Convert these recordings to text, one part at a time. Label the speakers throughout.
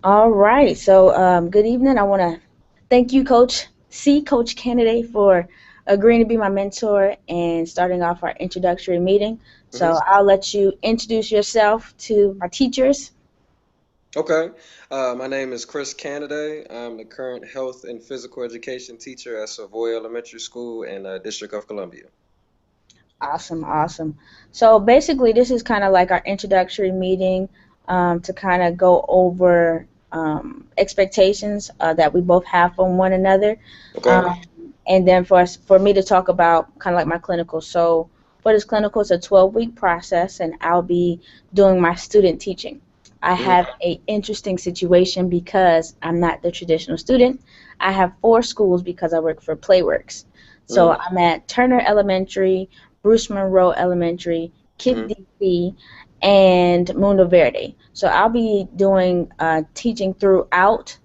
Speaker 1: All right. So, good evening. I want to thank you, Coach Kennedy, for agreeing to be my mentor and starting off our introductory meeting. So,
Speaker 2: hmm
Speaker 1: I'll let you introduce yourself to my teachers.
Speaker 2: Okay. My name is Chris Canaday. I'm the current health and physical education teacher at Savoy Elementary School in the District of Columbia.
Speaker 1: Awesome, awesome. So, basically, this is kind of like our introductory meeting to kind of go over expectations that we both have from one another.
Speaker 2: Okay.
Speaker 1: Um, and then for me to talk about kind of like my clinical. So for this clinical, it's a 12-week process, and I'll be doing my student teaching. I
Speaker 2: hmm
Speaker 1: have a interesting situation because I'm not the traditional student. I have four schools because I work for Playworks. So
Speaker 2: hmm
Speaker 1: I'm at Turner Elementary, Bruce Monroe Elementary, KIPP
Speaker 2: hmm
Speaker 1: DC, and Mundo Verde. So I'll be doing teaching throughout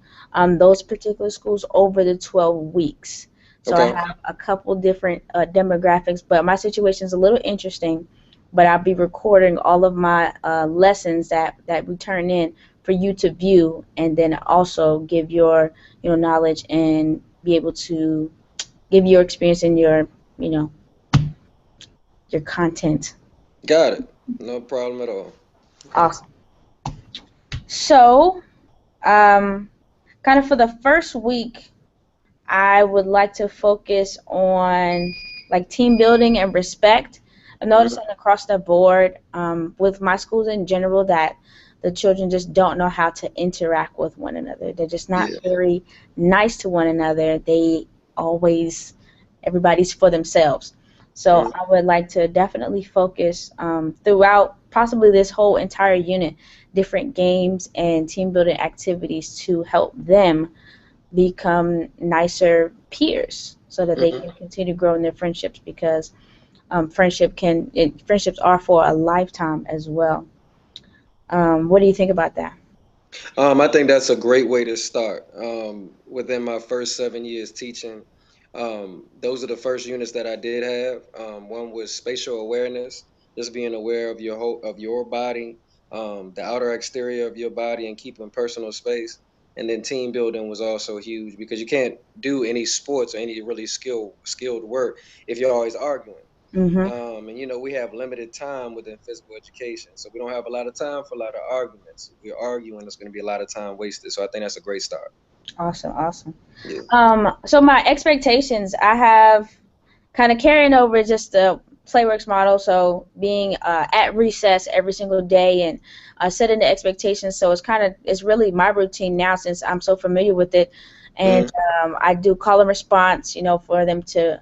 Speaker 1: those particular schools over the 12 weeks. So I
Speaker 2: Okay.
Speaker 1: have a couple different demographics, but my situation is a little interesting. But I'll be recording all of my lessons that we turn in for you to view, and then also give your knowledge and be able to give your experience and you know your content.
Speaker 2: Got it. No problem at all.
Speaker 1: Awesome. So, um, kind of for the first week, I would like to focus on like team building and respect. I'm
Speaker 2: hmm
Speaker 1: noticing across the board with my schools in general that the children just don't know how to interact with one another. They're just not
Speaker 2: Yeah.
Speaker 1: very nice to one another. They always, everybody's for themselves. So
Speaker 2: hmm
Speaker 1: I would like to definitely focus throughout possibly this whole entire unit, different games and team building activities to help them become nicer peers so that they
Speaker 2: hmm
Speaker 1: can continue growing their friendships because friendships are for a lifetime as well. What do you think about that?
Speaker 2: I think that's a great way to start. Within my first 7 years teaching, those are the first units that I did have. One was spatial awareness, just being aware of your body, the outer exterior of your body, and keeping personal space. And then team building was also huge because you can't do any sports or any really skilled work if you're always arguing.
Speaker 1: Mm-hmm.
Speaker 2: And we have limited time within physical education, so we don't have a lot of time for a lot of arguments. If we're arguing, it's going to be a lot of time wasted. So I think that's a great start.
Speaker 1: Awesome, awesome.
Speaker 2: Yeah.
Speaker 1: So my expectations, I have kind of carrying over just the Playworks model. So being at recess every single day and setting the expectations. So it's really my routine now since I'm so familiar with it, and
Speaker 2: hmm
Speaker 1: I do call and response. For them to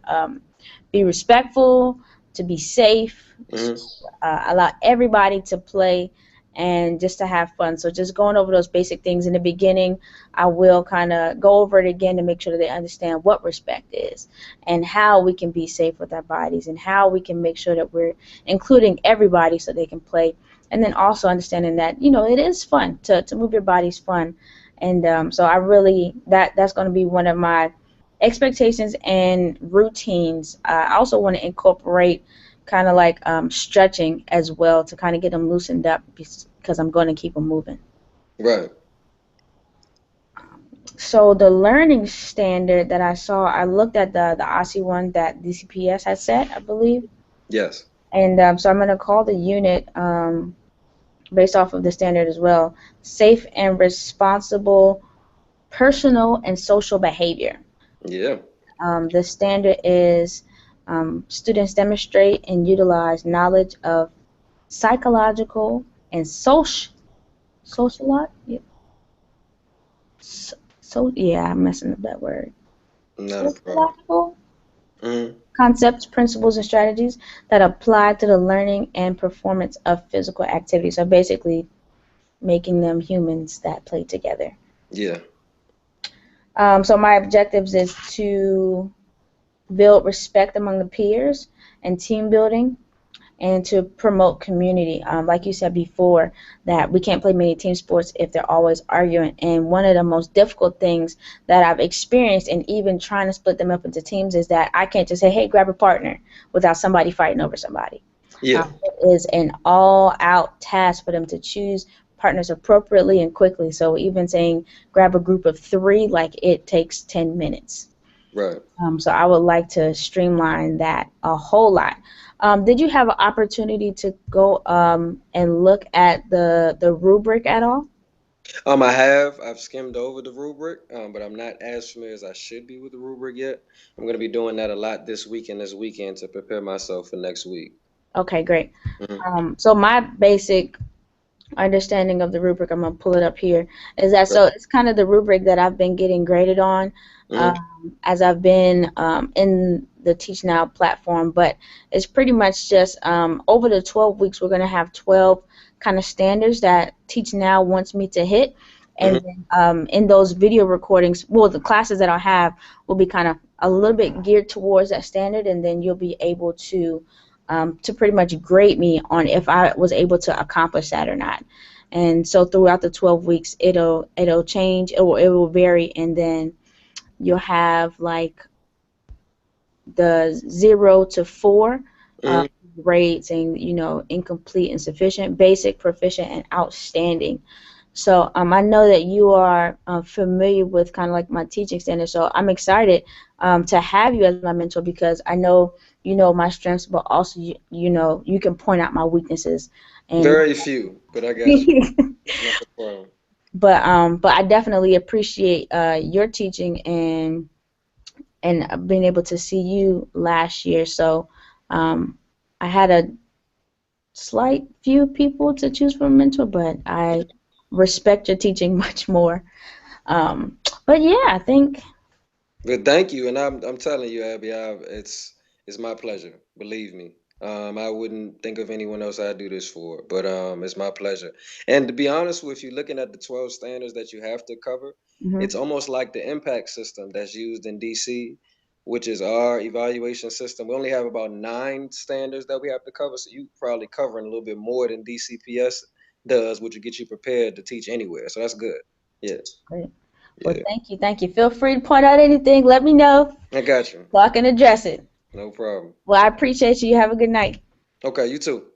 Speaker 1: be respectful, to be safe, to
Speaker 2: hmm
Speaker 1: allow everybody to play and just to have fun. So just going over those basic things in the beginning, I will kind of go over it again to make sure that they understand what respect is and how we can be safe with our bodies and how we can make sure that we're including everybody so they can play. And then also understanding that, it is fun to move your body's fun. And so I really, that's going to be one of my expectations and routines. I also want to incorporate kind of like stretching as well to kind of get them loosened up because I'm going to keep them moving.
Speaker 2: Right.
Speaker 1: So the learning standard that I saw, I looked at the OSCE one that DCPS had set, I believe,
Speaker 2: Yes.
Speaker 1: and so I'm going to call the unit based off of the standard as well, safe and responsible personal and social behavior.
Speaker 2: Yeah.
Speaker 1: The standard is students demonstrate and utilize knowledge of psychological and social yeah, I'm messing up that word.
Speaker 2: Not a problem.
Speaker 1: Sociological
Speaker 2: hmm
Speaker 1: concepts, principles, and strategies that apply to the learning and performance of physical activity. So basically, making them humans that play together.
Speaker 2: Yeah.
Speaker 1: So my objectives is to build respect among the peers and team building and to promote community. Like you said before, that we can't play many team sports if they're always arguing. And one of the most difficult things that I've experienced in even trying to split them up into teams is that I can't just say, hey, grab a partner without somebody fighting over somebody.
Speaker 2: Yeah.
Speaker 1: It is an all out task for them to choose partners appropriately and quickly. So even saying grab a group of 3, like it takes 10 minutes.
Speaker 2: Right.
Speaker 1: So I would like to streamline that a whole lot. Did you have an opportunity to go and look at the rubric at all?
Speaker 2: I've skimmed over the rubric, but I'm not as familiar as I should be with the rubric yet. I'm going to be doing that a lot this week and this weekend to prepare myself for next week.
Speaker 1: Okay, great.
Speaker 2: Hmm.
Speaker 1: So my basic understanding of the rubric, I'm gonna pull it up here, is that
Speaker 2: Right.
Speaker 1: so it's kind of the rubric that I've been getting graded on
Speaker 2: Hmm.
Speaker 1: as I've been in the Teach Now platform, but it's pretty much just over the 12 weeks we're gonna have 12 kind of standards that Teach Now wants me to hit, and
Speaker 2: Hmm.
Speaker 1: then in those video recordings, well, the classes that I'll have will be kind of a little bit geared towards that standard, and then you'll be able to pretty much grade me on if I was able to accomplish that or not. And so throughout the 12 weeks, it'll change, it will vary, and then you'll have like the 0 to 4 uh,
Speaker 2: Hmm.
Speaker 1: grades, and incomplete, insufficient, basic, proficient, and outstanding. So I know that you are familiar with kind of like my teaching standards. So I'm excited to have you as my mentor because I know you know my strengths, but also you can point out my weaknesses. And
Speaker 2: Very few, but I got you. It's not a problem.
Speaker 1: but I definitely appreciate your teaching and being able to see you last year. So um, I had a slight few people to choose from mentor, but I respect your teaching much more. But yeah, I think
Speaker 2: But thank you, and I'm telling you, Abby, it's my pleasure. Believe me. I wouldn't think of anyone else I'd do this for, but it's my pleasure. And to be honest with you, looking at the 12 standards that you have to cover, it's
Speaker 1: mhm.
Speaker 2: almost like the impact system that's used in DC, which is our evaluation system. We only have about 9 standards that we have to cover, so you probably covering a little bit more than DCPS does, which will get you prepared to teach anywhere. So that's good. Yeah,
Speaker 1: Great. Well,
Speaker 2: yeah.
Speaker 1: thank you, thank you. Feel free to point out anything. Let me know
Speaker 2: I got you.
Speaker 1: so I can address it.
Speaker 2: No problem.
Speaker 1: Well, I appreciate you. Have a good night.
Speaker 2: Okay, you too.